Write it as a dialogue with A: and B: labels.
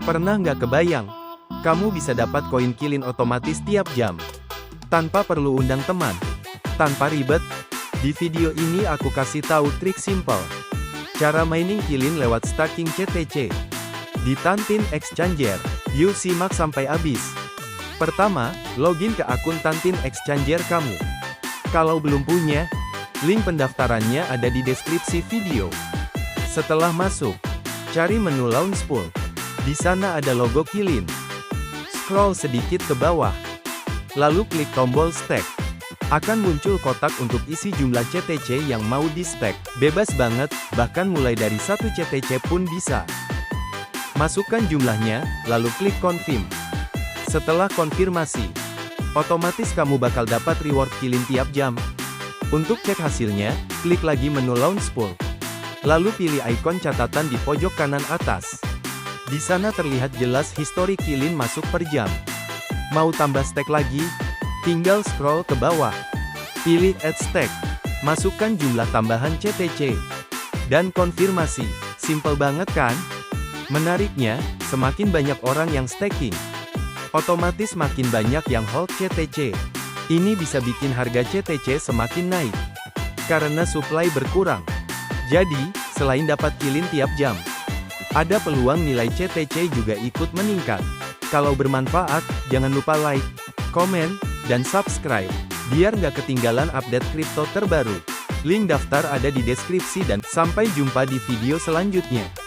A: Pernah nggak kebayang? Kamu bisa dapat koin Qlin otomatis tiap jam. Tanpa perlu undang teman. Tanpa ribet. Di video ini aku kasih tahu trik simple. Cara mining Qlin lewat staking CTC. Di Tantin Exchanger. Yuk simak sampai habis. Pertama, login ke akun Tantin Exchanger kamu. Kalau belum punya, link pendaftarannya ada di deskripsi video. Setelah masuk, cari menu Launch Pool. Di sana ada logo Qlin. Scroll sedikit ke bawah. Lalu klik tombol Stake. Akan muncul kotak untuk isi jumlah CTC yang mau di-stake. Bebas banget, bahkan mulai dari 1 CTC pun bisa. Masukkan jumlahnya, lalu klik Confirm. Setelah konfirmasi, otomatis kamu bakal dapat reward Qlin tiap jam. Untuk cek hasilnya, klik lagi menu Launch Pool. Lalu pilih ikon catatan di pojok kanan atas. Di sana terlihat jelas histori Qlin masuk per jam. Mau tambah stake lagi? Tinggal scroll ke bawah. Pilih Add Stake. Masukkan jumlah tambahan CTC. Dan konfirmasi. Simple banget kan? Menariknya, semakin banyak orang yang staking, otomatis makin banyak yang hold CTC. Ini bisa bikin harga CTC semakin naik. Karena supply berkurang. Jadi, selain dapat Qlin tiap jam, ada peluang nilai CTC juga ikut meningkat. Kalau bermanfaat, jangan lupa like, komen, dan subscribe, biar nggak ketinggalan update kripto terbaru. Link daftar ada di deskripsi dan sampai jumpa di video selanjutnya.